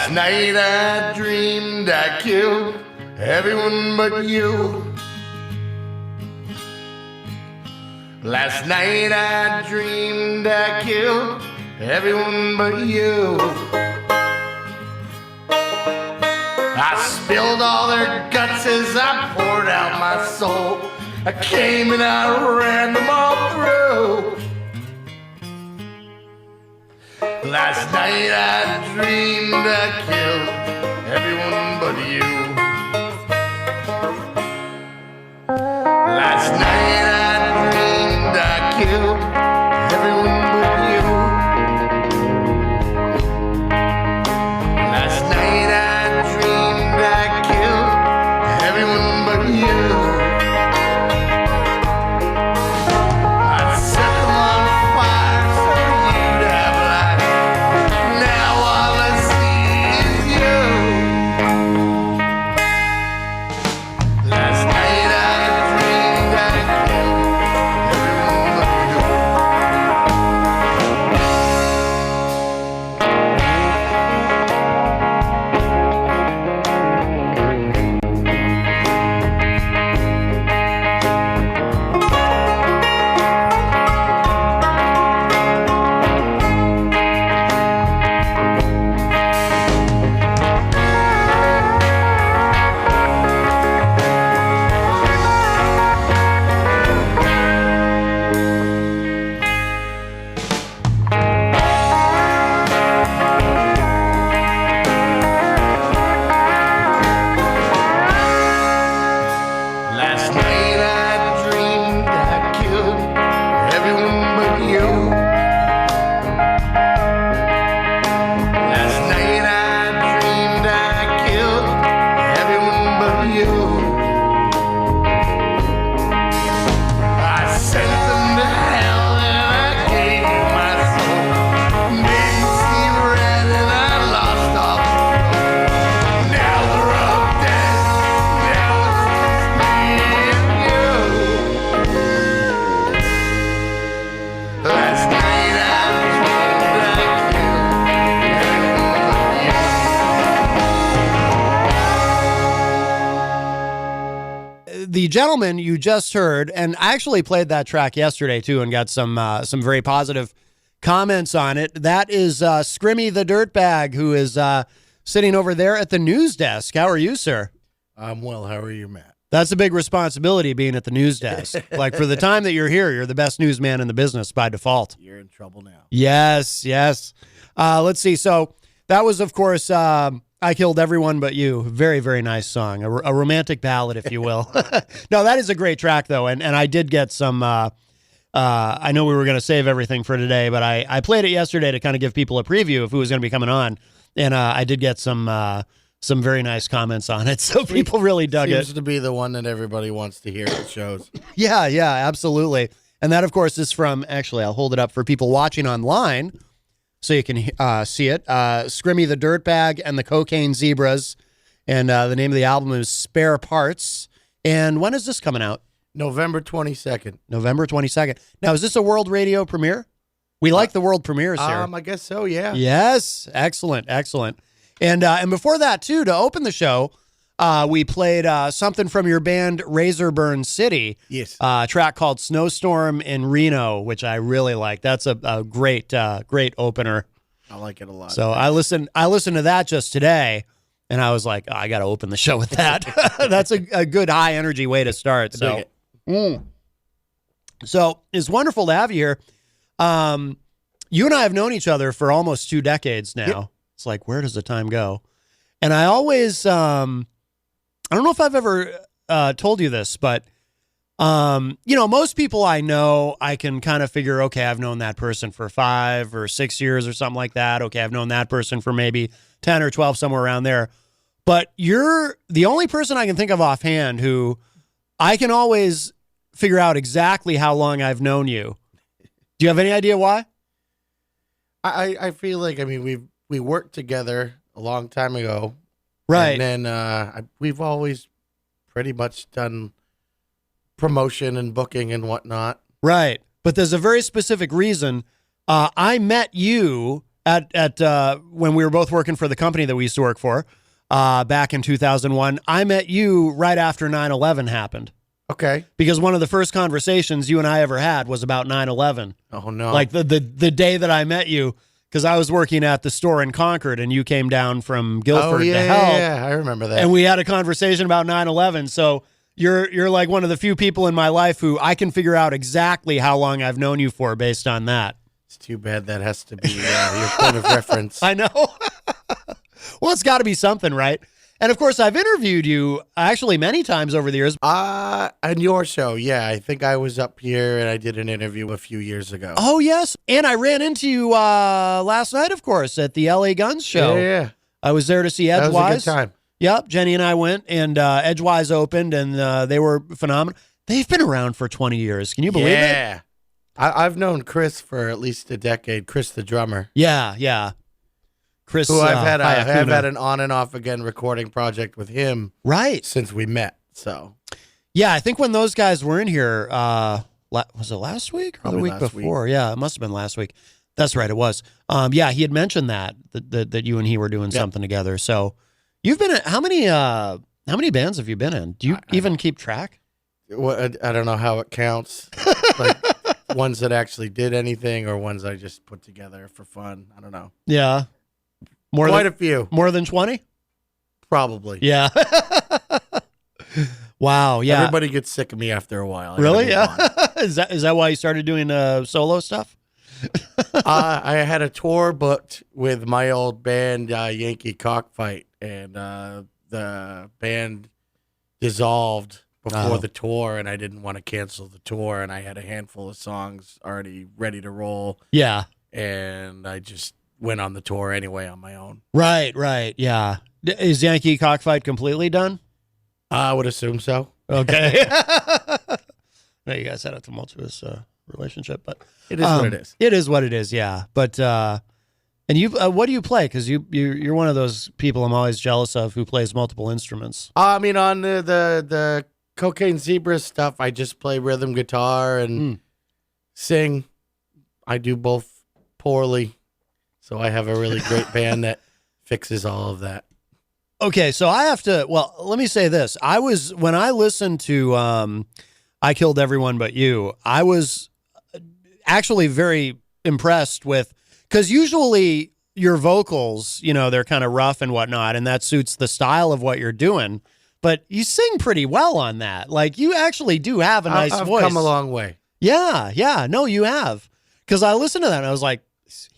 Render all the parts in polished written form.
Last night I dreamed I killed everyone but you. Last night I dreamed I killed everyone but you. I spilled all their guts as I poured out my soul. I came and I ran them all through. Last night I dreamed I killed everyone but you. Last night I dreamed I killed everyone but you. Last night I dreamed I killed everyone but you. I set them on fire so you'd have light. Now all I see is you. Last night I dreamed I killed everyone but you. Last night I dreamed I killed everyone but you. Last night I dreamed I killed everyone but you. I sent them to hell and I gave my soul. Didn't see red and I lost all control. Now they're all dead. Now it's just me and you. Last night I dreamed I killed everyone but you. The gentleman you just heard, and I actually played that track yesterday too and got some very positive comments on it. That is Scrimmy the Dirtbag, who is sitting over there at the news desk. How are you, sir? I'm well. How are you, Matt? That's a big responsibility, being at the news desk. Like, for the time that you're here, you're the best newsman in the business by default. You're in trouble now. Yes, yes. Let's see. So that was, of course, I Killed Everyone But You. Very, very nice song. A romantic ballad, if you will. No, that is a great track, though. And I did get some, I know we were going to save everything for today, but I played it yesterday to kind of give people a preview of who was going to be coming on. And I did get some very nice comments on it. So people really dug it. Seems to be the one that everybody wants to hear at shows. Yeah, absolutely. And that, of course, is from, actually, I'll hold it up for people watching online so you can see it. Scrimmy the Dirtbag and the Cocaine Zebras. And the name of the album is Spare Parts. And when is this coming out? November 22nd. November 22nd. Now, is this a world radio premiere? We like the world premieres here. I guess so, yeah. Yes. Excellent. And before that, too, to open the show, we played something from your band Razorburn City. Yes. A track called Snowstorm in Reno, which I really like. That's a great opener. I like it a lot. So I listened to that just today, and I was like, I got to open the show with that. That's a good high energy way to start. So it's wonderful to have you here. You and I have known each other for almost 2 decades now. Yep. It's like, where does the time go? And I always, I don't know if I've ever told you this, but, most people I know, I can kind of figure, okay, I've known that person for 5 or 6 years or something like that. Okay, I've known that person for maybe 10 or 12, somewhere around there. But you're the only person I can think of offhand who I can always figure out exactly how long I've known you. Do you have any idea why? I feel like, we worked together a long time ago. Right. And then we've always pretty much done promotion and booking and whatnot. Right. But there's a very specific reason. I met you at when we were both working for the company that we used to work for back in 2001. I met you right after 9/11 happened. Okay. Because one of the first conversations you and I ever had was about 9/11. Oh, no. Like the day that I met you, because I was working at the store in Concord and you came down from Guilford to help. Yeah, I remember that. And we had a conversation about 9/11. So you're like one of the few people in my life who I can figure out exactly how long I've known you for based on that. It's too bad that has to be your point of reference. I know. Well, it's got to be something, right? And of course, I've interviewed you actually many times over the years. On your show, yeah. I think I was up here and I did an interview a few years ago. Oh, yes. And I ran into you last night, of course, at the LA Guns show. Yeah. I was there to see Edgewise. That was a good time. Yep. Jenny and I went, and Edgewise opened, and they were phenomenal. They've been around for 20 years. Can you believe it? Yeah. I've known Chris for at least a decade. Chris, the drummer. Yeah, yeah. Chris, who I've had Hayakuna. had an on and off again recording project with him right since we met. So yeah, I think when those guys were in here, was it last week or Probably the week last before? Yeah, it must have been last week. That's right, it was. Yeah, he had mentioned that you and he were doing something together. So you've been in, how many bands have you been in? Do you even keep track? I don't know how it counts. Like ones that actually did anything or ones I just put together for fun. I don't know. Yeah. Quite a few. More than 20? Probably. Yeah. Wow. Yeah. Everybody gets sick of me after a while. Really? Yeah. Is that why you started doing solo stuff? I had a tour booked with my old band, Yankee Cockfight, and the band dissolved before the tour, and I didn't want to cancel the tour, and I had a handful of songs already ready to roll. Yeah. And I just went on the tour anyway on my own. Right. Yeah. Is Yankee Cockfight completely done? I would assume so. Okay. No, you guys had a tumultuous relationship, but It is what it is. It is what it is. Yeah. But and you, what do you play? Because you're one of those people I'm always jealous of who plays multiple instruments. I mean, on the Cocaine Zebra stuff, I just play rhythm guitar and sing. I do both poorly. So I have a really great band that fixes all of that. Okay, so I have to, well, let me say this. When I listened to I Killed Everyone But You, I was actually very impressed with, because usually your vocals, they're kind of rough and whatnot, and that suits the style of what you're doing, but you sing pretty well on that. Like, you actually do have a nice voice. I've come a long way. Yeah, no, you have. Because I listened to that and I was like,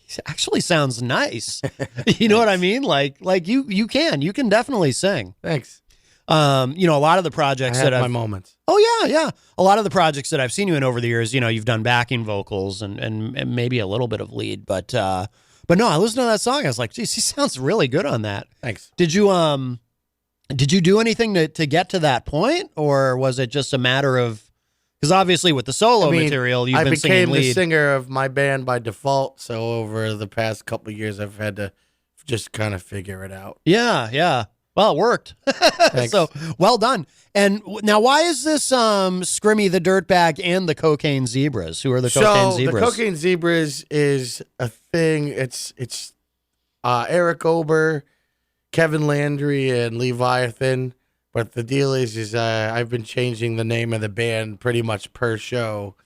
he actually sounds nice. You know what I mean? Like you can definitely sing. Thanks. A lot of the projects I have my moments. Oh yeah. A lot of the projects that I've seen you in over the years, you've done backing vocals and maybe a little bit of lead, but no, I listened to that song. I was like, geez, he sounds really good on that. Thanks. Did you do anything to get to that point, or was it just a matter of, because obviously with the solo material, you've been singing lead. I became the singer of my band by default, so over the past couple of years, I've had to just kind of figure it out. Yeah. Well, it worked. So, well done. And now, why is this Scrimmy the Dirtbag and the Cocaine Zebras? Who are the Cocaine Zebras? The Cocaine Zebras is a thing. It's Eric Ober, Kevin Landry, and Leviathan. But the deal is I've been changing the name of the band pretty much per show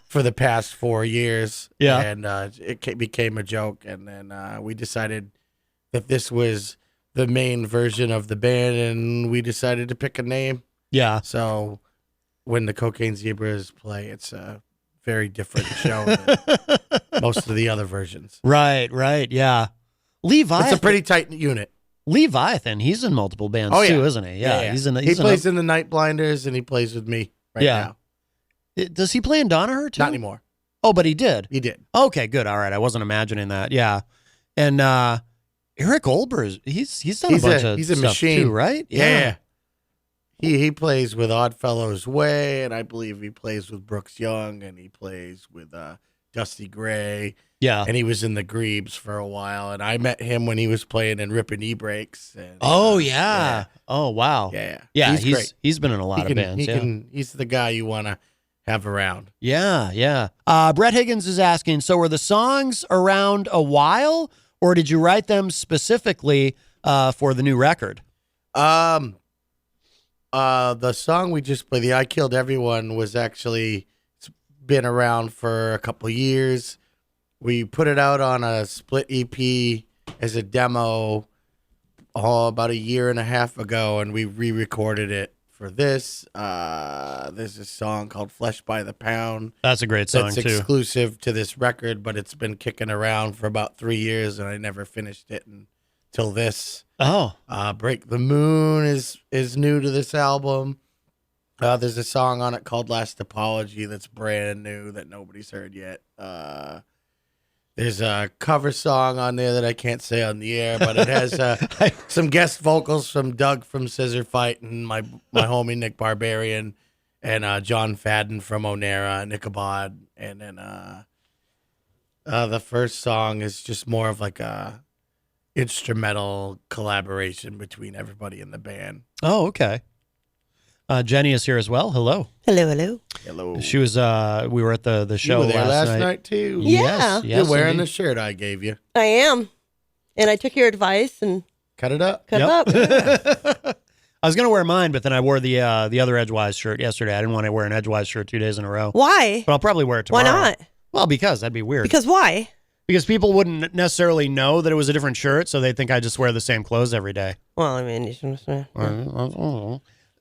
for the past 4 years. Yeah. And it became a joke. And then we decided that this was the main version of the band, and we decided to pick a name. Yeah. So when the Cocaine Zebras play, it's a very different show than most of the other versions. Right, yeah. Leviathan. It's a pretty tight unit. Leviathan, he's in multiple bands too, isn't he? Yeah. He plays in the Night Blinders, and he plays with me now. Does he play in Donaher too? Not anymore. Oh, but he did. He did. Okay, good. All right, I wasn't imagining that. Yeah, and Eric Olber, he's done a bunch of stuff machine too, right? Yeah. He plays with Oddfellows Way, and I believe he plays with Brooks Young, and he plays with Dusty Gray. Yeah. And he was in the Grebes for a while, and I met him when he was playing in Rippin' E-Breaks. And, oh, yeah. Oh, wow. Yeah. Yeah, he's great. He's been in a lot of bands. He's the guy you want to have around. Yeah, yeah. Brett Higgins is asking, so were the songs around a while, or did you write them specifically for the new record? The song we just played, the I Killed Everyone, was actually, it's been around for a couple of years. We put it out on a split EP as a demo about a year and a half ago, and we re-recorded it for this. There's a song called Flesh by the Pound. That's a great song, That's too. exclusive to this record, but it's been kicking around for about 3 years, and I never finished it until this. Oh. Break the Moon is new to this album. There's a song on it called Last Apology that's brand new that nobody's heard yet. There's a cover song on there that I can't say on the air, but it has some guest vocals from Doug from Scissor Fight and my homie Nick Barbarian and John Fadden from Onera and Ichabod. And then the first song is just more of like a instrumental collaboration between everybody in the band. Oh, okay. Jenny is here as well. Hello. Hello, hello. Hello. She was. We were at the show You were there last night. night too. Yeah. Yes, You're wearing indeed. the shirt I gave you. I am. And I took your advice and Cut it up. cut it up. I was gonna wear mine, but then I wore the other Edgewise shirt yesterday. I didn't want to wear an Edgewise shirt 2 days in a row. Why? But I'll probably wear it tomorrow. Why not? Well, because that'd be weird. Because why? Because people wouldn't necessarily know that it was a different shirt, so they think I just wear the same clothes every day. Well, I mean, you should,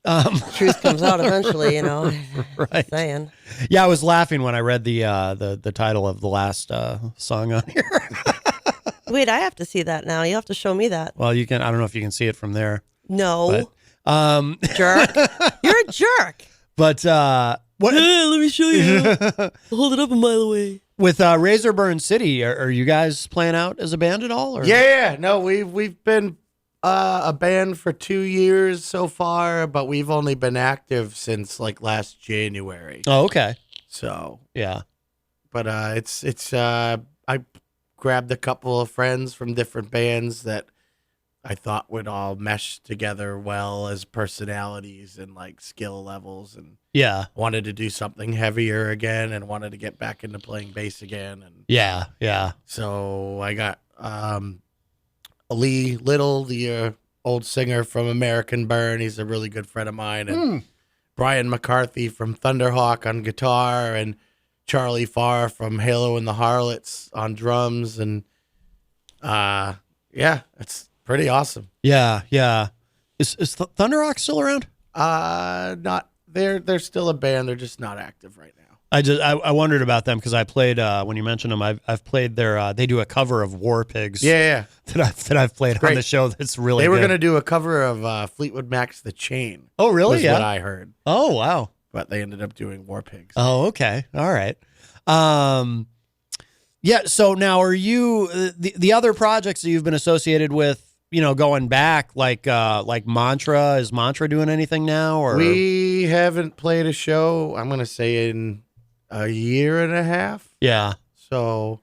Um, truth comes out eventually, you know. right. Saying. Yeah, I was laughing when I read the title of the last song on here. Wait, I have to see that now. You have to show me that. Well, you can. I don't know if you can see it from there. No. But, Jerk. You're a jerk. but what Let me show you. Hold it up a mile away. with Razorburn City? Are you guys playing out as a band at all? Or? Yeah, no, we've been a band for 2 years so far, but we've only been active since like last January. Oh, okay. So, Yeah. but it's I grabbed a couple of friends from different bands that I thought would all mesh together well as personalities and like skill levels, and Yeah. wanted to do something heavier again and wanted to get back into playing bass again. And Yeah. Yeah. so I got Lee Little, the old singer from American Burn. He's a really good friend of mine. And Brian McCarthy from Thunderhawk on guitar, and Charlie Farr from Halo and the Harlots on drums. And yeah, it's pretty awesome. Yeah. Yeah. Is Thunder Rock still around? Not they're still a band. They're just not active right now. I wondered about them because I played when you mentioned them. I've played their. They do a cover of War Pigs. Yeah. That I've played on Great. the show. That's really. They were good. going to do a cover of Fleetwood Mac's The Chain. Oh, really? Was Yeah. what I heard. Oh, wow. But they ended up doing War Pigs. Oh, okay. All right. Yeah. So now, are you the other projects that you've been associated with? You know, going back like Mantra. Is Mantra doing anything now? Or We haven't played a show, I'm going to say, in a year and a half. yeah. So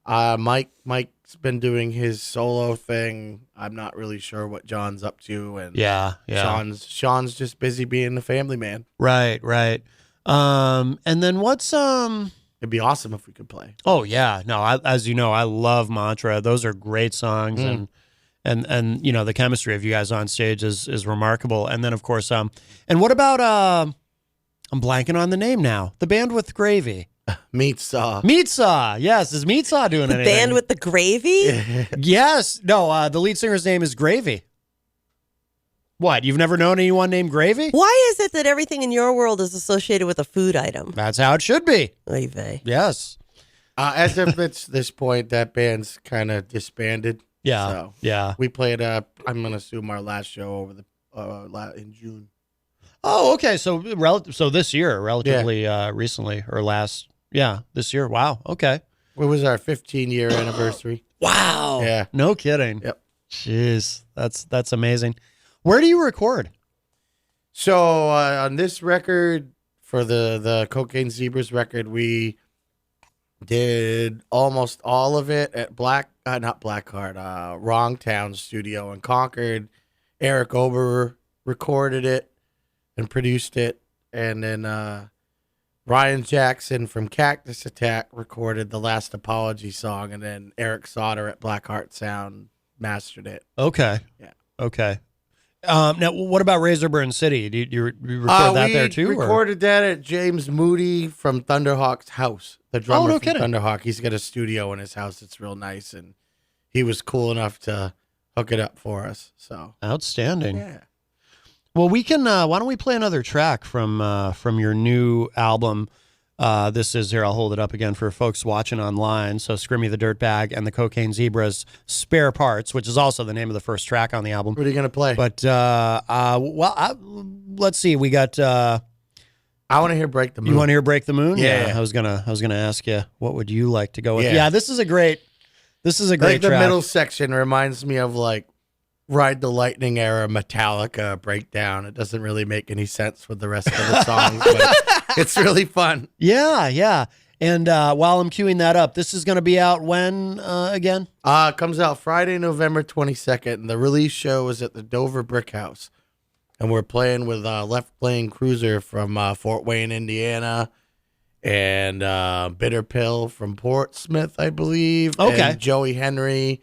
Mike's been doing his solo thing. I'm not really sure what John's up to. And Yeah. Sean's just busy being the family man. Right. And then what's It'd be awesome if we could play. Oh yeah, no. As you know, I love Mantra. Those are great songs, and you know the chemistry of you guys on stage is remarkable. And then of course, and what about I'm blanking on the name now. The band with gravy, Meat Saw. Meat Saw. Yes, is Meat Saw doing The anything? band with the gravy? Yes, no. The lead singer's name is Gravy. What? You've never known anyone named Gravy? Why is it that everything in your world is associated with a food item? That's how it should be. Oy vey. Yes. As if it's this point, that band's kind of disbanded. Yeah. So Yeah. we played, I'm going to assume, our last show over in June. Oh, okay. So so this year, relatively recently, or this year. Wow. Okay. It was our 15-year anniversary. Wow. Yeah. No kidding. Yep. Jeez, that's amazing. Where do you record? So on this record, for the Cocaine Zebras record, we did almost all of it at Wrongtown Studio in Concord. Eric Ober recorded it and produced it, and then Ryan Jackson from Cactus Attack recorded the Last Apology song, and then Eric Sauter at Blackheart Sound mastered it. Okay. Yeah. Okay. Now, what about Razorburn City? Do you record that there too? We recorded that at James Moody from Thunderhawk's house. The drummer no from kidding. Thunderhawk. He's got a studio in his house. It's real nice, and he was cool enough to hook it up for us. So Outstanding. yeah. Well, we can. Why don't we play another track from your new album? This is here. I'll hold it up again for folks watching online. So, Scrimmy the Dirtbag and the Cocaine Zebras, Spare Parts, which is also the name of the first track on the album. What are you gonna play? But let's see. We got. I want to hear "Break the Moon." You want to hear "Break the Moon"? Yeah. I was gonna ask you what would you like to go with. Yeah. Yeah, this is a great Like track. the middle section reminds me of like Ride the Lightning era Metallica breakdown. It doesn't really make any sense with the rest of the songs, but it's really fun. Yeah. And while I'm queuing that up, this is going to be out when again? It comes out Friday, November 22nd, and the release show is at the Dover Brick House. And we're playing with Left Lane Cruiser from Fort Wayne, Indiana, and Bitter Pill from Portsmouth, I believe. Okay. And Joey Henry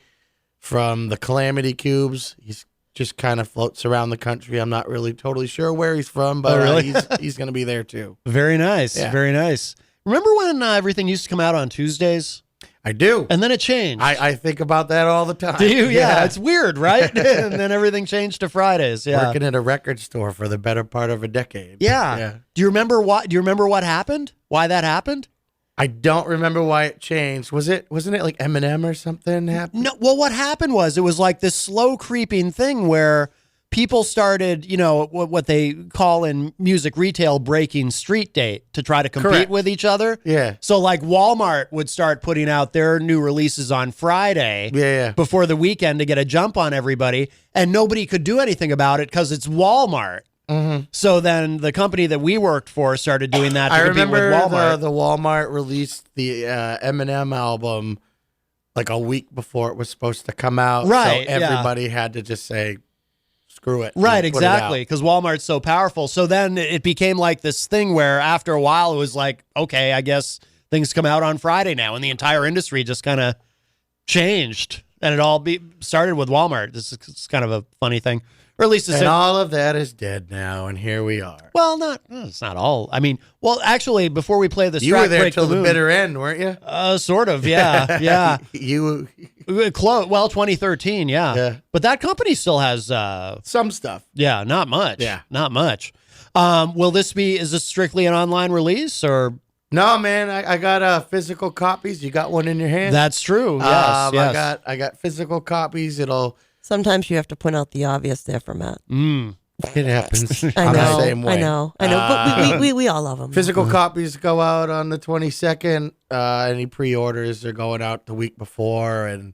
from the Calamity Cubes. He's just kind of floats around the country. I'm not really totally sure where he's from, but really? he's going to be there too. Very nice. Yeah. Very nice. Remember when everything used to come out on Tuesdays? I do. And then it changed. I think about that all the time. Do you? Yeah, it's weird, right? And then everything changed to Fridays. Yeah. Working at a record store for the better part of a decade. Yeah. Do you remember what happened? Why that happened? I don't remember why it changed. Wasn't it like Eminem or something happened? No. Well, what happened was it was like this slow creeping thing where people started, what they call in music retail breaking street date to try to compete Correct. with each other. Yeah. So like Walmart would start putting out their new releases on Friday Yeah. before the weekend to get a jump on everybody, and nobody could do anything about it because it's Walmart. Mm-hmm. So then the company that we worked for started doing that to I compete with remember Walmart. the Walmart released the Eminem album like a week before it was supposed to come out. Right, So yeah. everybody had to just say, screw it. and Right, put it exactly, out. because Walmart's so powerful. So then it became like this thing where after a while it was like, okay, I guess things come out on Friday now, and the entire industry just kind of changed, and it all started with Walmart. It's kind of a funny thing, or at least it's And all of that is dead now, and here we are. well, it's not all. I mean, well, actually, before we play this You track, were there Break till the Moon, bitter end, weren't you? sort of, yeah. You 2013, yeah. Yeah. But that company still has, some stuff. yeah, not much. Yeah. Not much. Is this strictly an online release or? No, man, I got physical copies. You got one in your hand? That's true. Yes, yes. I got physical copies. Sometimes you have to point out the obvious there for Matt. It happens. I I'm know. the same way. I know. But we all love them. Physical copies go out on the 22nd. Any pre-orders are going out the week before, and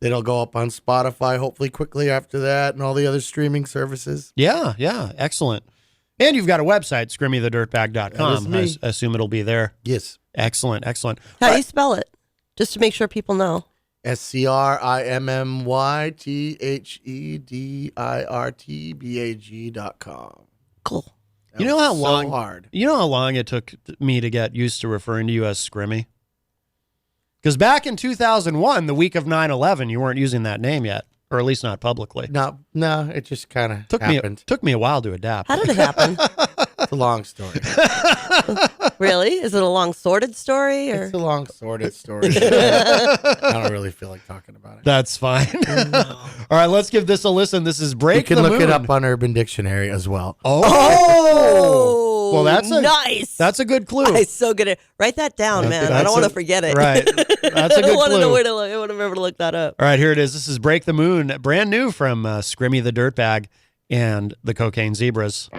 it'll go up on Spotify hopefully quickly after that, and all the other streaming services. Yeah, excellent. And you've got a website, scrimmythedirt.com. That is me. I assume it'll be there. Yes. Excellent. How do you spell it? Just to make sure people know. SCRIMMYTHEDIRTBAG.com. Cool. You know how long? So hard. You know how long it took me to get used to referring to you as Scrimmy? Because back in 2001, the week of 9/11, you weren't using that name yet, or at least not publicly. No, it just kind of Took happened. me a while to adapt. How did it happen? It's a long story. Really? Is it a long sordid story or? It's a long, sordid story. I don't really feel like talking about it. That's fine. All right, let's give this a listen. This is Break You can the look Moon. it up on Urban Dictionary as well. Oh, well, that's nice. That's a good clue. I'm so good at write that down, man. I don't want to forget it. Right. That's a I good want to know clue. where to look. I want to remember to look that up. All right, here it is. This is Break the Moon, brand new from Scrimmy the Dirtbag and the Cocaine Zebras.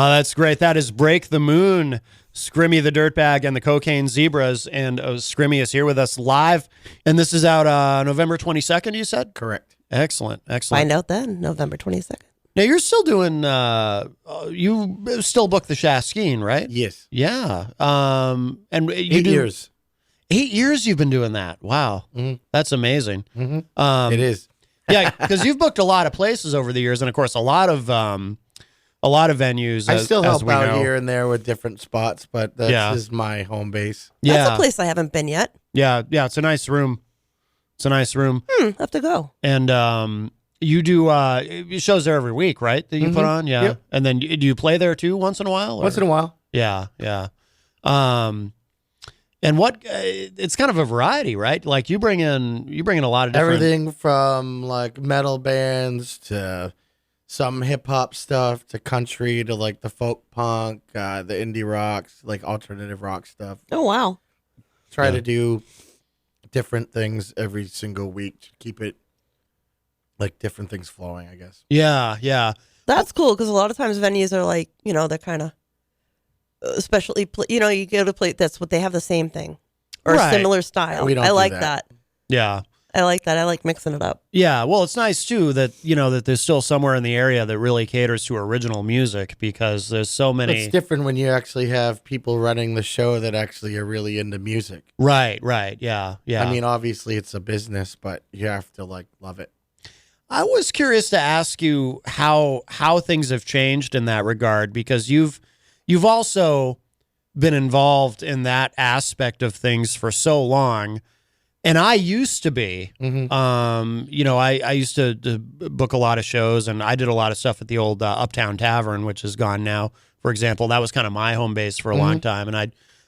Oh, that's great. That is Break the Moon, Scrimmy the Dirtbag, and the Cocaine Zebras. And Scrimmy is here with us live. And this is out November 22nd, you said? Correct. Excellent. Find out then, November 22nd. Now, you're still doing, you still book the Shaskeen, right? Yes. Yeah. And you 8 do, years. 8 years you've been doing that. Wow. That's amazing. It is. Yeah, because you've booked a lot of places over the years, and of course, a lot of venues. I still as help we out know. here and there with different spots, but this is my home base. Yeah, That's a place I haven't been yet. yeah. It's a nice room. It's a nice room, Have to go. and you do shows there every week, right? That you put on, yeah. Yep. And then do you play there too once in a while? Or? Once in a while. Yeah. And what it's kind of a variety, right? Like you bring in a lot of different Everything from like metal bands to some hip hop stuff to country to like the folk punk, the indie rocks, like alternative rock stuff. Oh, wow. Try to do different things every single week to keep it like different things flowing, I guess. Yeah. That's cool because a lot of times venues are like, they're kind of especially, you go to play, that's what they have the same thing or Right. a similar style. We don't I do like that. that. Yeah. I like that. I like mixing it up. Yeah, well, it's nice too that that there's still somewhere in the area that really caters to original music because there's so many. It's different when you actually have people running the show that actually are really into music. Right, yeah. I mean, obviously it's a business, but you have to like love it. I was curious to ask you how things have changed in that regard because you've also been involved in that aspect of things for so long. And I used to be, I used to book a lot of shows, and I did a lot of stuff at the old Uptown Tavern, which is gone now. For example, that was kind of my home base for a long time, and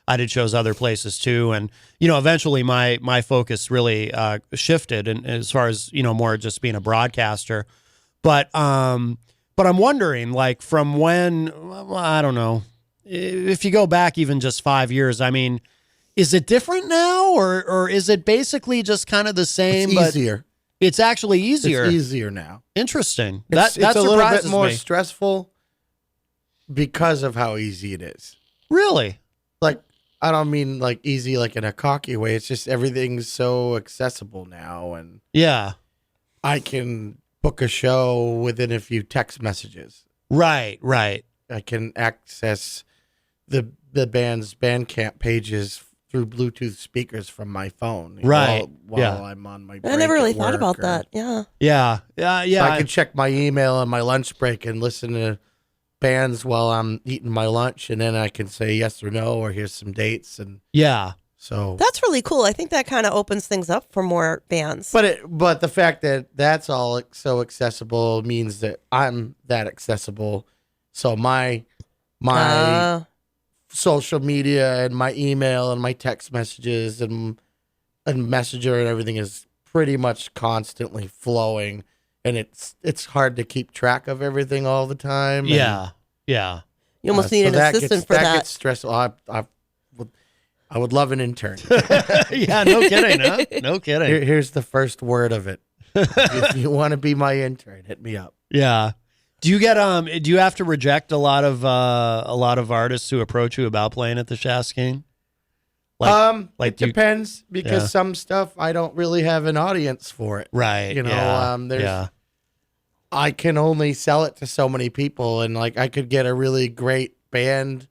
I did shows other places too. And eventually my focus really shifted, and as far as more just being a broadcaster. But I'm wondering, like, from when I don't know if you go back even just 5 years. I mean. Is it different now, or is it basically just kind of the same? It's easier. But it's actually easier. It's easier now. Interesting. It's That a little bit surprises more me. stressful because of how easy it is. Really? Like, I don't mean like easy like in a cocky way. It's just everything's so accessible now, and Yeah. I can book a show within a few text messages. Right. I can access the band's Bandcamp pages through Bluetooth speakers from my phone. Right. While I'm on my break I never really at thought work about or- that. Yeah. Yeah. So I can check my email on my lunch break and listen to bands while I'm eating my lunch, and then I can say yes or no, or here's some dates, and Yeah. so. That's really cool. I think that kind of opens things up for more bands. But the fact that that's all so accessible means that I'm that accessible. So my social media and my email and my text messages and Messenger and everything is pretty much constantly flowing, and it's hard to keep track of everything all the time. And, Yeah. You almost need so an that assistant gets, for that that. gets stressful. I would love an intern. Yeah. No kidding. Huh? No kidding. Here's the first word of it. If you want to be my intern, hit me up. Yeah. Do you get do you have to reject a lot of artists who approach you about playing at the Shaskeen? It do you- depends because Yeah. some stuff I don't really have an audience for it. Right. You know, yeah. I can only sell it to so many people, and like I could get a really great band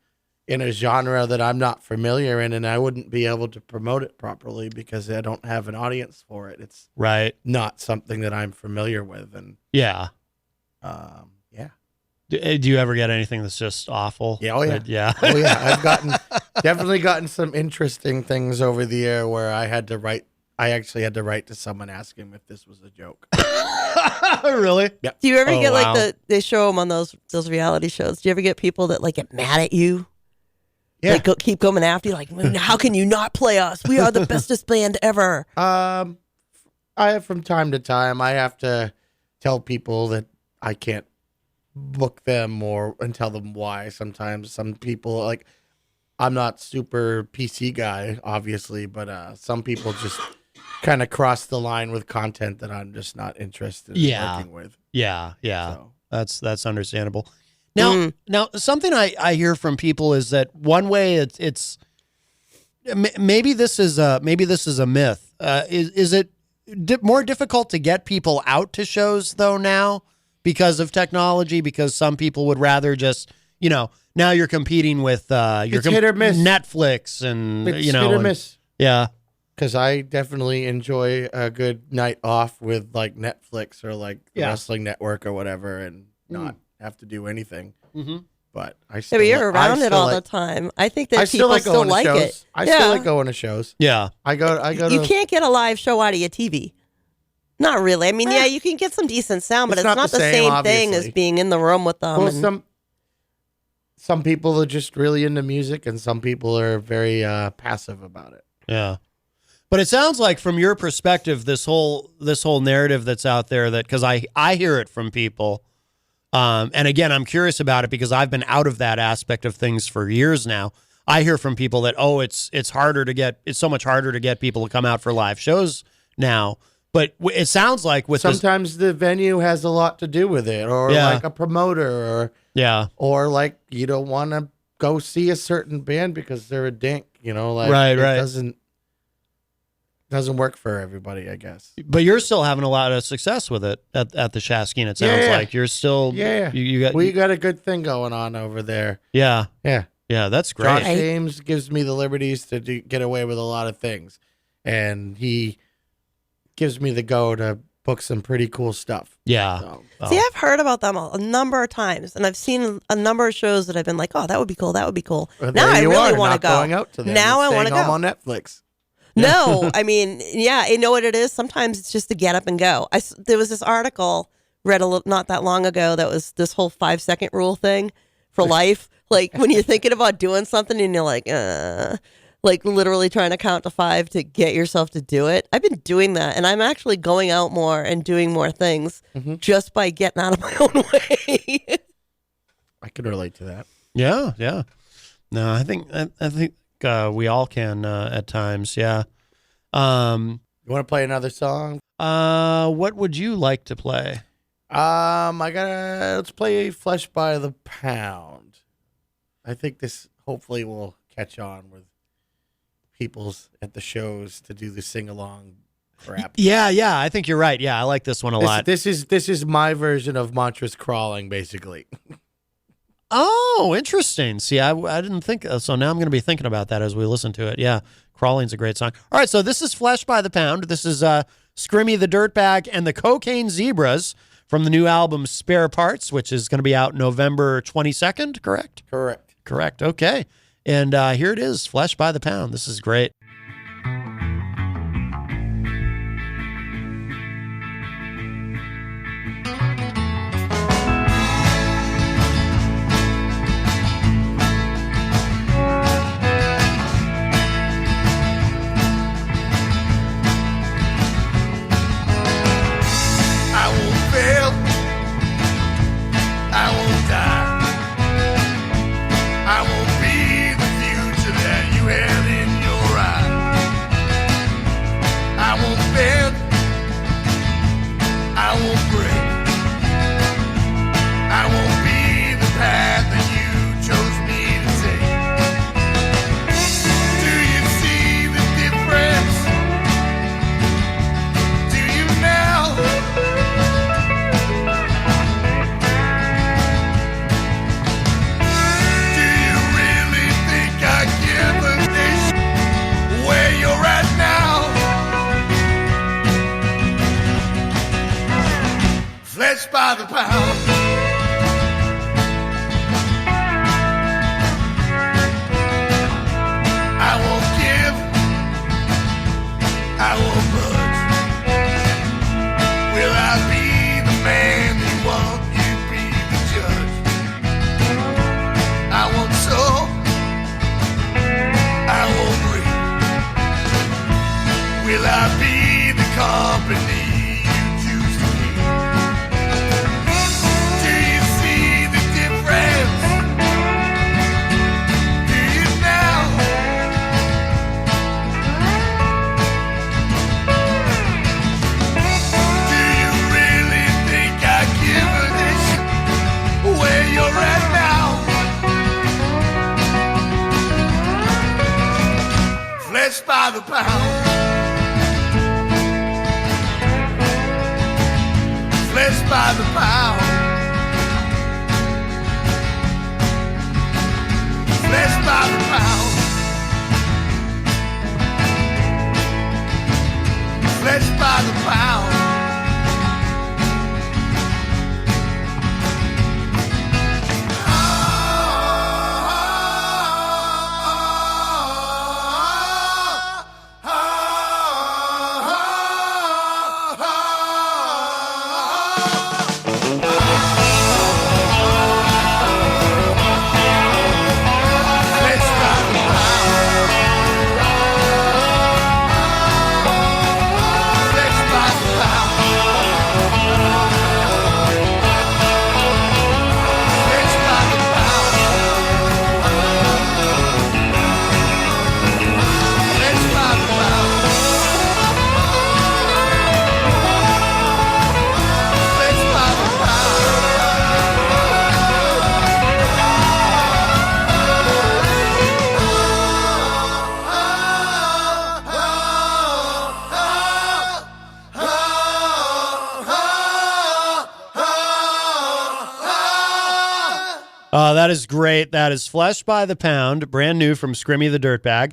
in a genre that I'm not familiar in, and I wouldn't be able to promote it properly because I don't have an audience for it. It's Right. not something that I'm familiar with, and Yeah. yeah. Do you ever get anything that's just awful? Yeah, oh, yeah. Yeah. Oh yeah, I've definitely gotten some interesting things over the air where I actually had to write to someone asking if this was a joke. Really? Yeah. Do you ever Oh, get wow. like they show them on those reality shows? Do you ever get people that like get mad at you? Yeah. Like keep coming after you, like, how can you not play us? We are the bestest band ever. I have from time to time I have to tell people that I can't book them and tell them why. Sometimes some people like I'm not super PC guy, obviously, but some people just kind of cross the line with content that I'm just not interested in working with. Yeah. So. That's understandable. Now something I hear from people is that one way it's maybe this is a myth. Is it more difficult to get people out to shows though now because of technology? Because some people would rather just, now you're competing with It's hit or miss. Netflix and It's hit or miss. Yeah. Because I definitely enjoy a good night off with like Netflix or like the Wrestling Network or whatever, and not have to do anything. Mm-hmm. But I Yeah, still but you're I around it still all like- the time. I think that I people like still going like to shows. it. I still like going to shows. Yeah. I go You to. can't get a live show out of your TV. Not really. I mean, yeah, you can get some decent sound, but It's it's not not the the same, same thing as obviously. being in the room with them. Well, and- some people are just really into music, and some people are very passive about it. Yeah. But it sounds like from your perspective, this whole narrative that's out there, that because I hear it from people, and again, I'm curious about it because I've been out of that aspect of things for years now. I hear from people that, it's so much harder to get people to come out for live shows now. But it sounds like with Sometimes the venue has a lot to do with it, or Yeah. like a promoter, or like you don't want to go see a certain band because they're a dink. Right. It doesn't work for everybody, I guess. But you're still having a lot of success with it at the Shaskeen. It sounds Yeah. like you're still We got a good thing going on over there. Yeah, that's great. Josh James gives me the liberties to get away with a lot of things, and he gives me the go to book some pretty cool stuff. Yeah. So, See, I've heard about them a number of times, and I've seen a number of shows that I've been like, oh, that would be cool. That would be cool. well, Now there I you really are, want to not go. going out to them. Now and I want to staying go. home on Netflix. No, I mean, yeah, you know what it is? Sometimes it's just to get up and go. There was this article read not that long ago that was this whole 5-second rule thing for life. Like when you're thinking about doing something and you're like literally trying to count to 5 to get yourself to do it. I've been doing that, and I'm actually going out more and doing more things just by getting out of my own way. I can relate to that. Yeah. No, I think we all can at times. Yeah. You want to play another song? What would you like to play? Let's play Flesh by the Pound. I think this hopefully will catch on with people's at the shows to do the sing along crap. Yeah. I think you're right. Yeah, I like this one a lot. This is my version of Montrose Crawling, basically. Oh, interesting. See, I didn't think so. Now I'm going to be thinking about that as we listen to it. Yeah, Crawling's a great song. All right, so this is Flesh by the Pound. This is Scrimmy the Dirtbag and the Cocaine Zebras from the new album Spare Parts, which is going to be out November 22nd, correct? Correct. Okay. And here it is, Flesh by the Pound. This is great. I won't fail. I won't die. I won't be the future that you had in your eyes. I won't bend. I won't break. I won't be the path that you chose me to take. Do you see the difference? Do you now? Do you really think I give a dish where you're at now? Flesh by the pound. I won't give. I won't budge. Will I be the man you want? You be the judge. I won't sow. I won't reap. Will I be the company you choose to keep? Do you see the difference? Do you now? Do you really think I give a dish where you're at now? the pound. Flesh by the pound. Flesh by the pound. Flesh by the pound. That is great. That is Flesh by the Pound, brand new from Scrimmy the Dirtbag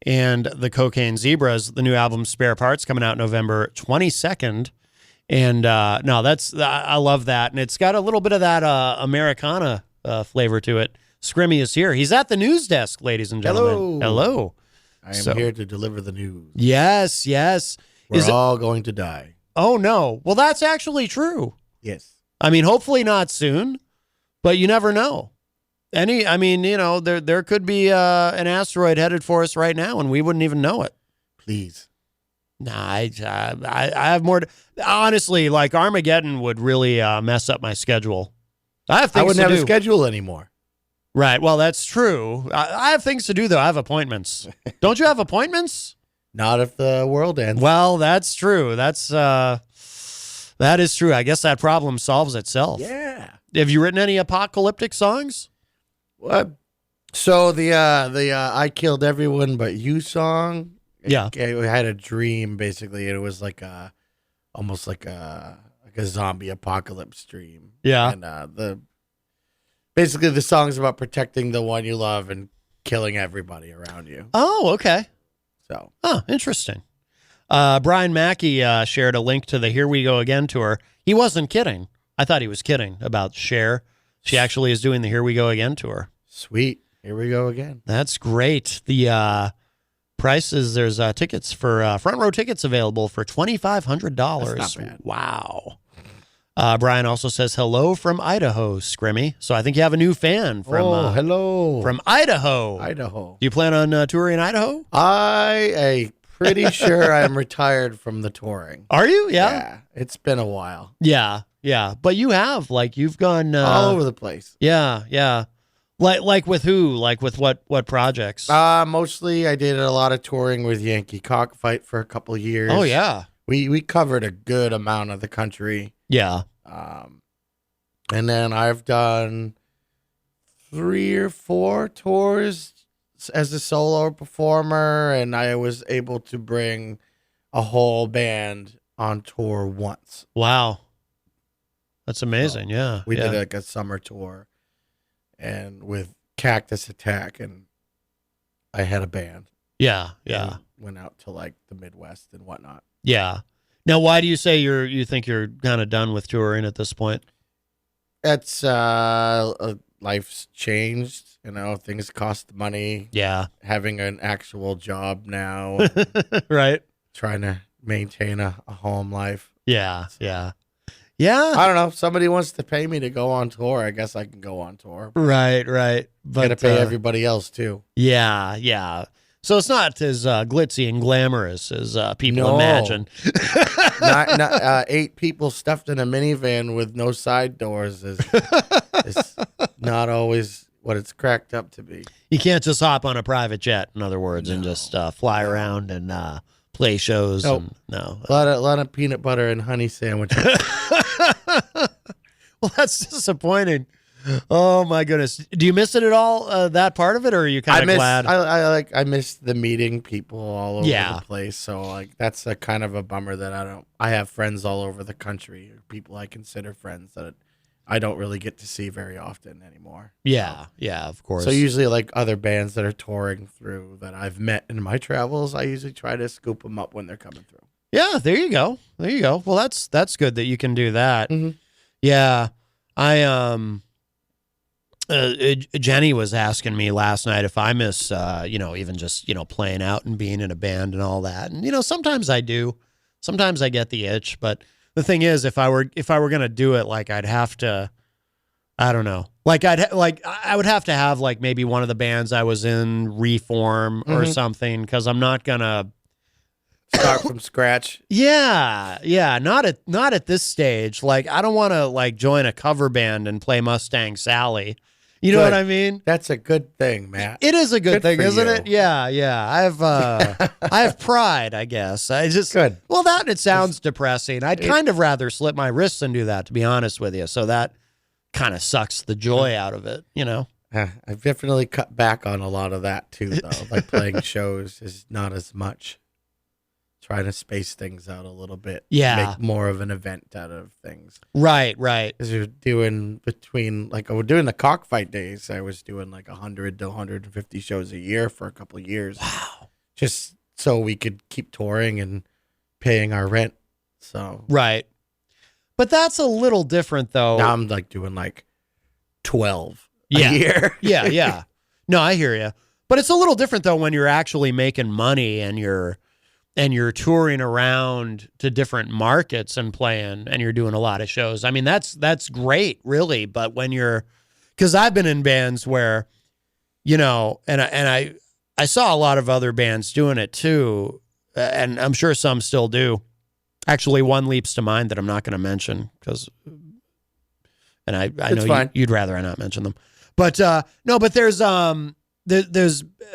and the Cocaine Zebras, the new album Spare Parts, coming out November 22nd. And no, I love that. And it's got a little bit of that Americana flavor to it. Scrimmy is here. He's at the news desk, ladies and gentlemen. Hello. I am here to deliver the news. Yes, yes. We're all going to die. Oh, no. Well, that's actually true. Yes. I mean, hopefully not soon, but you never know. There could be an asteroid headed for us right now, and we wouldn't even know it. Please. Nah, I have more. Honestly, like Armageddon would really mess up my schedule. I wouldn't have a schedule anymore. Right. Well, that's true. I have things to do, though. I have appointments. Don't you have appointments? Not if the world ends. Well, that's true. That is true. I guess that problem solves itself. Yeah. Have you written any apocalyptic songs? What? So the I Killed Everyone But You song. Yeah. I had a dream basically, and it was like almost like a zombie apocalypse dream. Yeah. And basically the song's about protecting the one you love and killing everybody around you. Oh, okay. So. Oh, interesting. Brian Mackey shared a link to the Here We Go Again tour. He wasn't kidding. I thought he was kidding about Cher. She actually is doing the Here We Go Again tour. Sweet. Here we go again. That's great. The prices, there's tickets for front row tickets available for $2,500. That's not bad. Wow. Brian also says hello from Idaho, Scrimmy. So I think you have a new fan from hello from Idaho. Idaho. Do you plan on touring Idaho? I am pretty sure I'm retired from the touring. Are you? Yeah. It's been a while. Yeah. Yeah. But you have, like, you've gone all over the place. Yeah. Yeah. Like with who? Like with what projects? Mostly I did a lot of touring with Yankee Cockfight for a couple of years. Oh yeah. We covered a good amount of the country. Yeah. And then I've done 3 or 4 tours as a solo performer, and I was able to bring a whole band on tour once. Wow. That's amazing. Yeah. We did like a summer tour and with Cactus Attack, and I had a band. Yeah. Yeah. Went out to like the Midwest and whatnot. Yeah. Now, why do you say you think you're kind of done with touring at this point? It's life's changed. You know, things cost money. Yeah. Having an actual job now. Right. Trying to maintain a home life. Yeah. Yeah. Yeah. I don't know. If somebody wants to pay me to go on tour, I guess I can go on tour. Right. Right. But gotta pay everybody else too. Yeah. Yeah. So it's not as glitzy and glamorous as people imagine. not 8 people stuffed in a minivan with no side doors is not always what it's cracked up to be. You can't just hop on a private jet, in other words, and just fly around and play shows. Nope. And, no. A lot of peanut butter and honey sandwiches. Well, that's disappointing. Oh my goodness. Do you miss it at all? That part of it, or are you kind of glad? I miss the meeting people all over Yeah. the place. So like that's a kind of a bummer that I have friends all over the country, people I consider friends that I don't really get to see very often anymore. Yeah, yeah, of course. So usually like other bands that are touring through that I've met in my travels, I usually try to scoop them up when they're coming through. Yeah, there you go. There you go. Well, that's good that you can do that. Mhm. Yeah. Jenny was asking me last night if I miss, even just, playing out and being in a band and all that. And, sometimes I do. Sometimes I get the itch. But the thing is, if I were going to do it, like I'd have to, I don't know. Like I would have to have like maybe one of the bands I was in reform or something, because I'm not going to start from scratch. Yeah, not at this stage. Like I don't want to like join a cover band and play Mustang Sally. You know what I mean? That's a good thing, Matt. It is a good thing, for isn't you. it? Yeah. I have pride, I guess. I just Good. Well, that it sounds depressing. I'd kind of rather slit my wrists and do that, to be honest with you. So that kind of sucks the joy out of it, I've definitely cut back on a lot of that too, though. Like playing shows is not as much. Trying to space things out a little bit. Yeah. Make more of an event out of things. Right. Because you're doing during the cockfight days, I was doing like 100 to 150 shows a year for a couple of years. Wow. Just so we could keep touring and paying our rent. So Right. But that's a little different, though. now I'm like doing like 12 Yeah. a year. Yeah. No, I hear you. But it's a little different, though, when you're actually making money and you're touring around to different markets and playing, and you're doing a lot of shows. I mean, that's great, really. But when because I've been in bands where, and I saw a lot of other bands doing it too, and I'm sure some still do. Actually, one leaps to mind that I'm not going to mention because, and I know you'd rather I not mention them. But no, but there's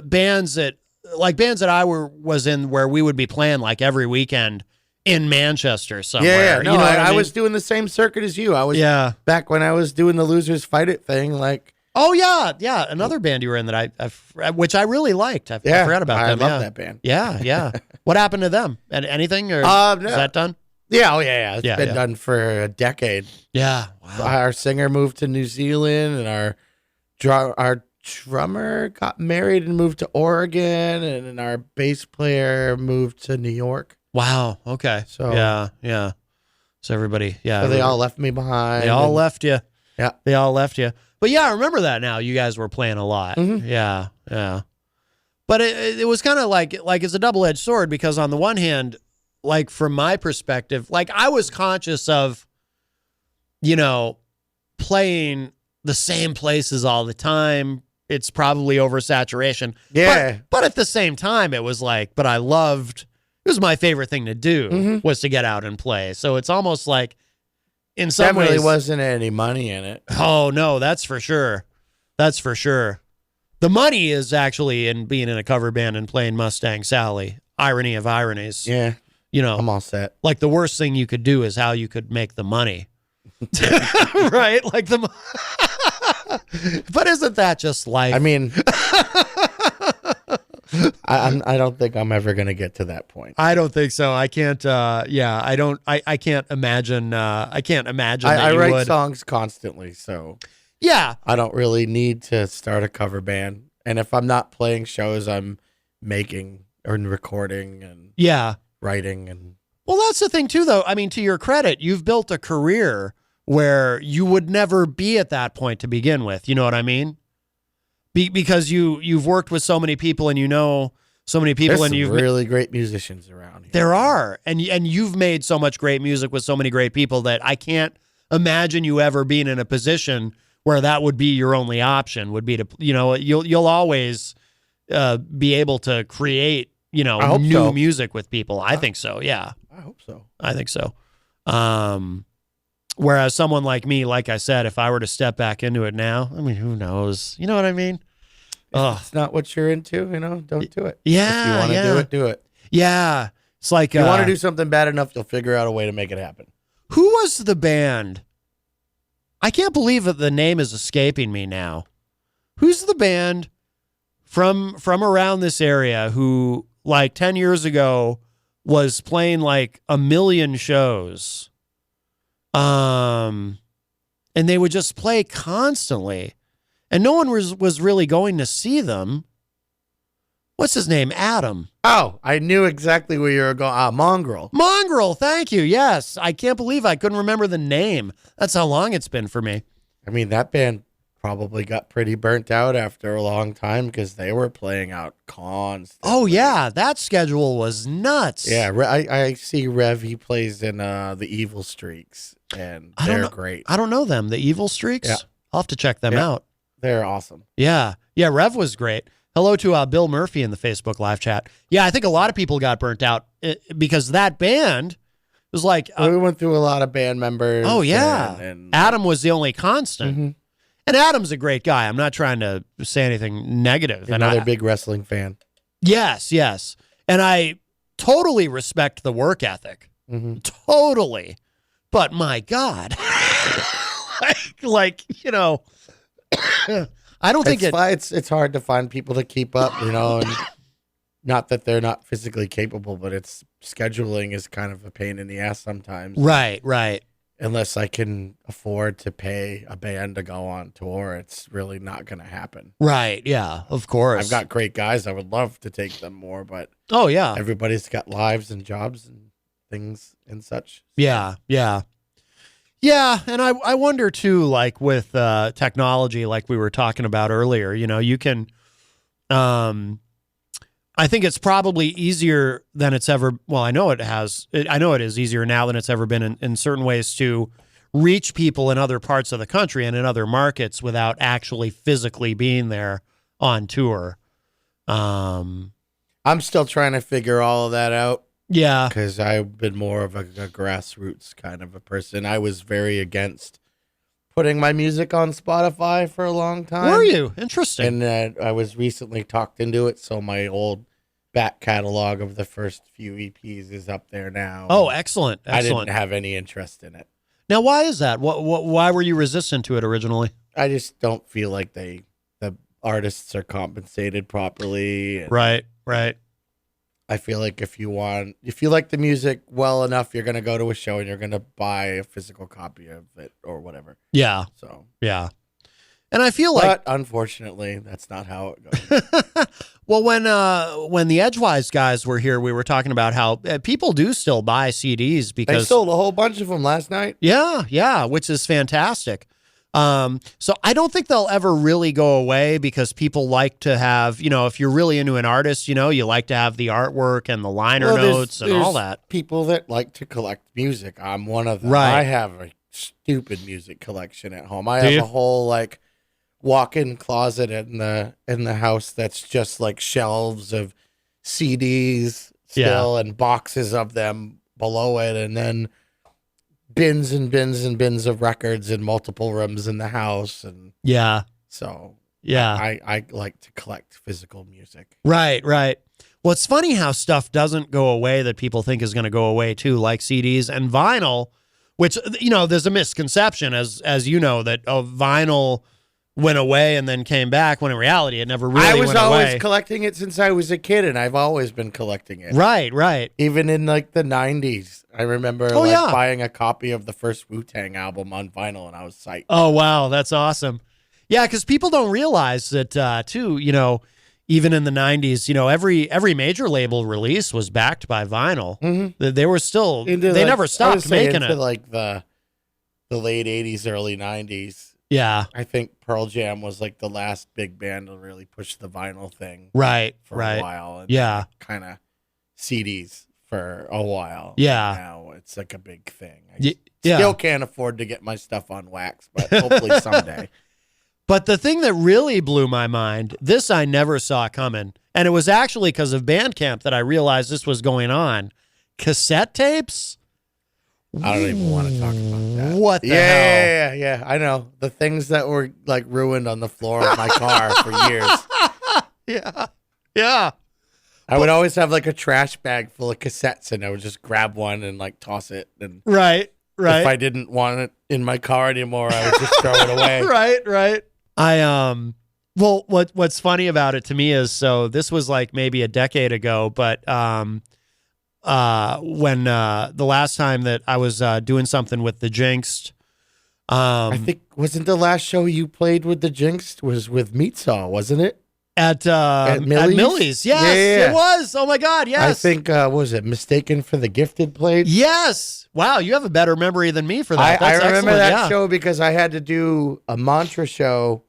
bands that I was in where we would be playing like every weekend in Manchester somewhere. Yeah. No, you know what I mean? was doing the same circuit as you. I was back when I was doing the Losers Fight It thing. Like, oh yeah, another band you were in that which I really liked. I forgot about them. I love that band. Yeah. What happened to them? And anything? Or No. is that done? Yeah. Oh yeah. It's Yeah, been yeah. done for a decade. Yeah. Wow. Our singer moved to New Zealand, and our drummer got married and moved to Oregon, and then our bass player moved to New York. Wow. Okay. So yeah. So everybody, so they all left me behind. They all left you. Yeah. They all left you. But yeah, I remember that now. You guys were playing a lot. Mhm. Yeah. But it was kind of like it's a double-edged sword, because on the one hand, like from my perspective, like I was conscious of, playing the same places all the time. It's probably oversaturation. Yeah. But at the same time, it was like, but it was my favorite thing to do was to get out and play. So it's almost like, in some There really ways, wasn't any money in it. oh no, that's for sure. That's for sure. The money is actually in being in a cover band and playing Mustang Sally. Irony of ironies. Yeah. I'm all set. Like the worst thing you could do is how you could make the money. Right? Like but isn't that just life? I mean, I don't think I'm ever gonna get to that point. I don't think so. I can't. I don't. I can't imagine. I can't imagine. That I you write would. songs constantly, so Yeah. I don't really need to start a cover band. And if I'm not playing shows, I'm making or recording and Yeah. writing. And Well, that's the thing too, though. I mean, to your credit, you've built a career where you would never be at that point to begin with. You know what I mean? Because you've worked with so many people, and so many people, there's and some you've really great musicians around here. There are, and you've made so much great music with so many great people that I can't imagine you ever being in a position where that would be your only option. Would be to you'll always be able to create I hope new so. music with people. I think so. Yeah, I hope so. I think so. Whereas someone like me, like I said, if I were to step back into it now, I mean, who knows? You know what I mean? If it's not what you're into, don't do it. Yeah, If you want to do it, do it. Yeah. It's like If you want to do something bad enough, you'll figure out a way to make it happen. who was the band I can't believe that the name is escaping me now. Who's the band from around this area who, like 10 years ago, was playing like a million shows? And they would just play constantly. And no one was really going to see them. What's his name? Adam. Oh, I knew exactly where you were going. Mongrel. Mongrel, thank you. Yes. I can't believe I couldn't remember the name. That's how long it's been for me. I mean, that band probably got pretty burnt out after a long time because they were playing out constantly. Oh, yeah. That schedule was nuts. Yeah, I see Rev. He plays in the Evil Streaks, and they're great. I don't know them. The Evil Streaks? Yeah. I'll have to check them out. They're awesome. Yeah. Yeah, Rev was great. Hello to Bill Murphy in the Facebook live chat. Yeah, I think a lot of people got burnt out because that band was like... we went through a lot of band members. Oh, yeah. And Adam was the only constant. Mm-hmm. And Adam's a great guy. I'm not trying to say anything negative. Another big wrestling fan. Yes, yes. And I totally respect the work ethic. Mm-hmm. Totally. But my God. like, you know... I don't think it's hard to find people to keep up, you know, and not that they're not physically capable, but it's scheduling is kind of a pain in the ass sometimes. Right, right. Unless I can afford to pay a band to go on tour, it's really not going to happen. Right, yeah, of course. I've got great guys. I would love to take them more, but oh yeah, everybody's got lives and jobs and things and such. Yeah, yeah. Yeah, and I wonder too, like with technology, like we were talking about earlier, you know, you can, I think it's probably easier than it's ever, well, I know it is easier now than it's ever been in certain ways to reach people in other parts of the country and in other markets without actually physically being there on tour. I'm still trying to figure all of that out. Yeah. Because I've been more of a grassroots kind of a person. I was very against putting my music on Spotify for a long time. Were you? Interesting. And I was recently talked into it, so my old back catalog of the first few EPs is up there now. Oh, excellent. I Excellent. didn't have any interest in it. Now, why is that? Why were you resistant to it originally? I just don't feel like the artists are compensated properly. And Right, right. I feel like if you like the music well enough, you're going to go to a show and you're going to buy a physical copy of it or whatever. Yeah. So, yeah. And I feel like, but unfortunately, that's not how it goes. well, when the Edgewise guys were here, we were talking about how people do still buy CDs They because sold a whole bunch of them last night. yeah, which is fantastic. So I don't think they'll ever really go away because people like to have, you know, if you're really into an artist, you know, you like to have the artwork and the liner notes and all that. People that like to collect music. I'm one of them. Right. I have a stupid music collection at home. I Do have you? a whole like walk-in closet in the house that's just like shelves of CDs still and boxes of them below it, and then bins and bins and bins of records in multiple rooms in the house. And Yeah. so Yeah. I like to collect physical music. Right, right. Well, it's funny how stuff doesn't go away that people think is going to go away too, like CDs and vinyl, which, you know, there's a misconception, as you know, that vinyl went away and then came back, when in reality it never really went away. I was always collecting it since I was a kid, and I've always been collecting it. Right, right. Even in like the 90s. I remember buying a copy of the first Wu-Tang album on vinyl, and I was psyched. Oh, wow. That's awesome. Yeah, because people don't realize that, too, you know, even in the 90s, you know, every major label release was backed by vinyl. Mm-hmm. They were still, they never stopped making it. Like the late 80s, early 90s. Yeah. I think Pearl Jam was like the last big band to really push the vinyl thing Right, for right. a while. And Yeah. kind of CDs for a while. Yeah. Now it's like a big thing. Yeah. Still can't afford to get my stuff on wax, but hopefully someday. But the thing that really blew my mind, this I never saw coming, and it was actually because of Bandcamp that I realized this was going on. Cassette tapes? I don't even want to talk about that. What the hell? Yeah. I know. The things that were like ruined on the floor of my car for years. Yeah. I would always have like a trash bag full of cassettes, and I would just grab one and like toss it. And Right. Right. If I didn't want it in my car anymore, I would just throw it away. Right. Well, what's funny about it to me is, so this was like maybe a decade ago, but when the last time that I was doing something with the Jinxed, I think, wasn't the last show you played with the Jinx was with Meat Saw, wasn't it? at Millie's? Millie's. Yes, Yeah. it was. Oh my God, yes. I think, what was it, Mistaken for the Gifted played? Yes. Wow, you have a better memory than me for that. I That's remember excellent, that yeah. show because I had to do a mantra show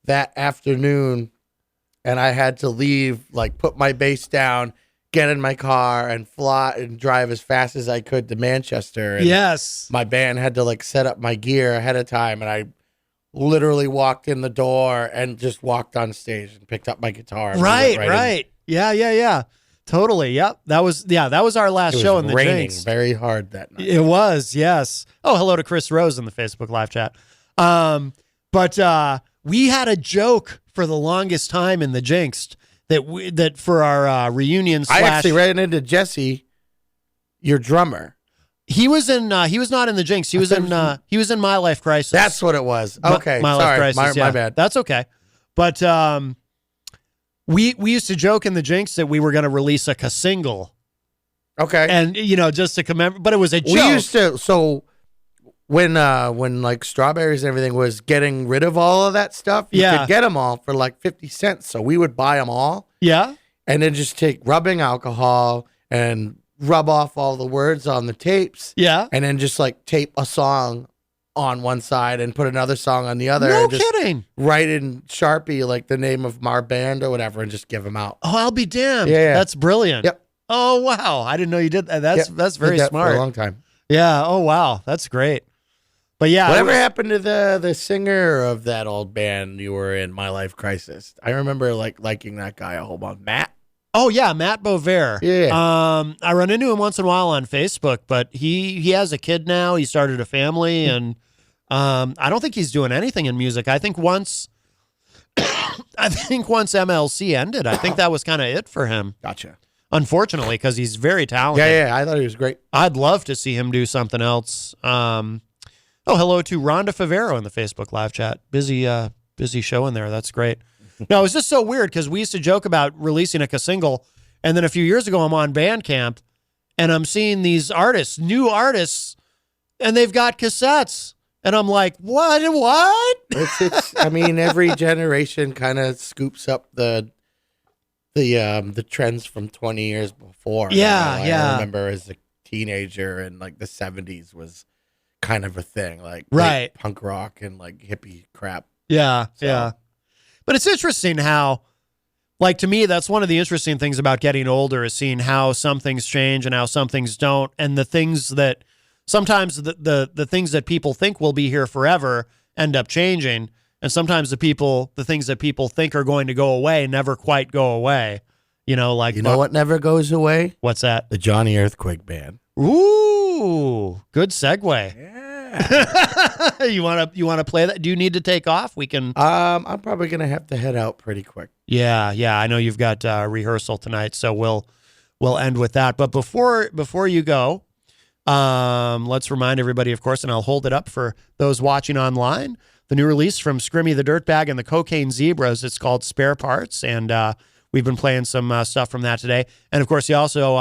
that afternoon, and I had to leave, like put my bass down, get in my car, and fly and drive as fast as I could to Manchester. And Yes. my band had to like set up my gear ahead of time, and I literally walked in the door and just walked on stage and picked up my guitar. And we went Right. in. Yeah. Totally. Yep. That was our last It show was in the raining Jinx. very hard that night. It was, yes. Oh, hello to Chris Rose in the Facebook live chat. But we had a joke for the longest time in the Jinxed that for our reunion I slash. actually ran into Jesse, your drummer. He was in. He was not in the Jinx. He was in. He was in My Life Crisis. That's what it was. Okay, My Life sorry, Crisis. my yeah. bad. That's okay. But we used to joke in the Jinx that we were going to release a single, Okay, and just to commemorate. But it was a joke. we used to. So when like Strawberries and everything was getting rid of all of that stuff, you Yeah. could get them all for like 50 cents. So we would buy them all Yeah. and then just take rubbing alcohol and rub off all the words on the tapes. Yeah. And then just like tape a song on one side and put another song on the other. No and just kidding. write in Sharpie like the name of our band or whatever and just give them out. Oh, I'll be damned. Yeah. That's brilliant. Yep. Oh wow, I didn't know you did that. That's Yep. very Did that smart. for a long time. Yeah. Oh wow, that's great. But yeah, Whatever happened to the singer of that old band you were in, My Life Crisis? I remember liking that guy a whole bunch. Matt? Oh yeah, Matt Bover. Yeah. I run into him once in a while on Facebook, but he has a kid now. He started a family, and I don't think he's doing anything in music. I think once MLC ended, I think that was kind of it for him. Gotcha. Unfortunately, because he's very talented. Yeah, I thought he was great. I'd love to see him do something else. Oh, hello to Rhonda Favero in the Facebook live chat. Busy show in there. That's great. No, it's just so weird because we used to joke about releasing a single, and then a few years ago I'm on Bandcamp, and I'm seeing these artists, new artists, and they've got cassettes, and I'm like, what? It's I mean, every generation kind of scoops up the trends from 20 years before. Yeah, I yeah. remember as a teenager in like the 70s was kind of a thing, like Right. punk rock and like hippie crap. Yeah, So- yeah. But it's interesting how, like, to me, that's one of the interesting things about getting older is seeing how some things change and how some things don't. And the things that sometimes the things that people think will be here forever end up changing. And sometimes the things that people think are going to go away never quite go away. Like, You know what never goes away? What's that? The Johnny Earthquake Band. Ooh, good segue. Yeah. You want to play that? Do you need to take off? We can. I'm probably gonna have to head out pretty quick. Yeah. I know you've got rehearsal tonight, so we'll end with that. But before you go, let's remind everybody, of course, and I'll hold it up for those watching online. The new release from Scrimmy the Dirtbag and the Cocaine Zebras. It's called Spare Parts, and we've been playing some stuff from that today. And of course, you also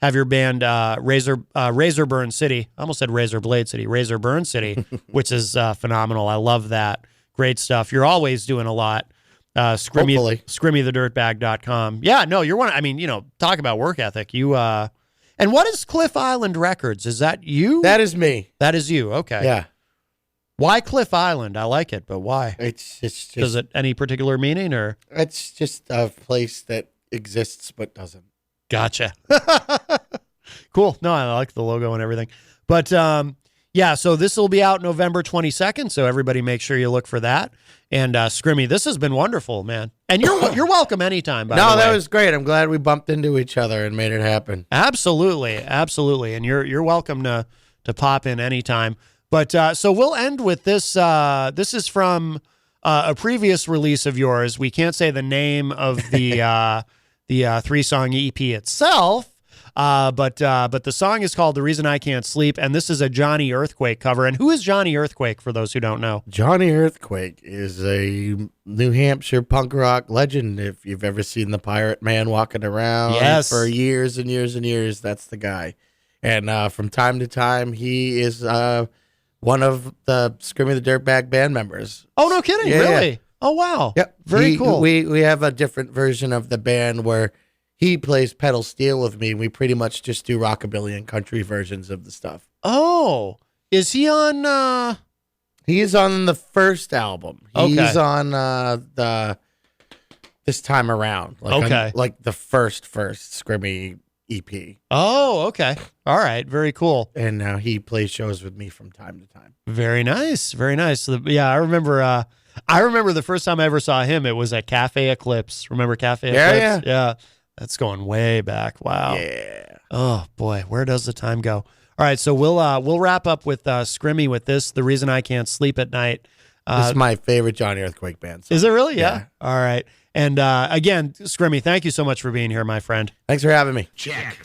have your band Razor Burn City. I almost said Razor Blade City, Razor Burn City, which is phenomenal. I love that. Great stuff. You're always doing a lot. Hopefully. ScrimmyTheDirtbag.com. Yeah, no, you're one. I mean, talk about work ethic. You and what is Cliff Island Records? Is that you? That is me. That is you. Okay. Yeah. Why Cliff Island? I like it, but why? It's just Does it any particular meaning or? It's just a place that exists but doesn't. Gotcha. Cool. No, I like the logo and everything. But yeah, so this will be out November 22nd. So everybody make sure you look for that. And Scrimmy, this has been wonderful, man. And you're welcome anytime, by the way. No, that was great. I'm glad we bumped into each other and made it happen. Absolutely. And you're welcome to pop in anytime. But so we'll end with this. This is from a previous release of yours. We can't say the name of the 3-song EP itself, But the song is called "The Reason I Can't Sleep," and this is a Johnny Earthquake cover. And who is Johnny Earthquake? For those who don't know, Johnny Earthquake is a New Hampshire punk rock legend. If you've ever seen the Pirate Man walking around for years and years and years, that's the guy. And from time to time, he is one of the Scrimmy the Dirtbag band members. Oh, no kidding! Yeah, really? yeah. Oh, wow. Yep. Very cool. We have a different version of the band where he plays pedal steel with me. We pretty much just do rockabilly and country versions of the stuff. Oh, is he on? He is on the first album. He's Okay. on the This Time Around. Like the first Scrimmy EP. Oh, okay. All right. Very cool. And now he plays shows with me from time to time. Very nice. Very nice. So yeah, I remember. I remember the first time I ever saw him. It was at Cafe Eclipse. Remember Cafe Eclipse? Yeah. That's going way back. Wow. Yeah. Oh boy, where does the time go? All right, so we'll wrap up with Scrimmy with this. The Reason I Can't Sleep at Night. This is my favorite Johnny Earthquake band song. Is it really? Yeah. Yeah. All right. And again, Scrimmy, thank you so much for being here, my friend. Thanks for having me. Check.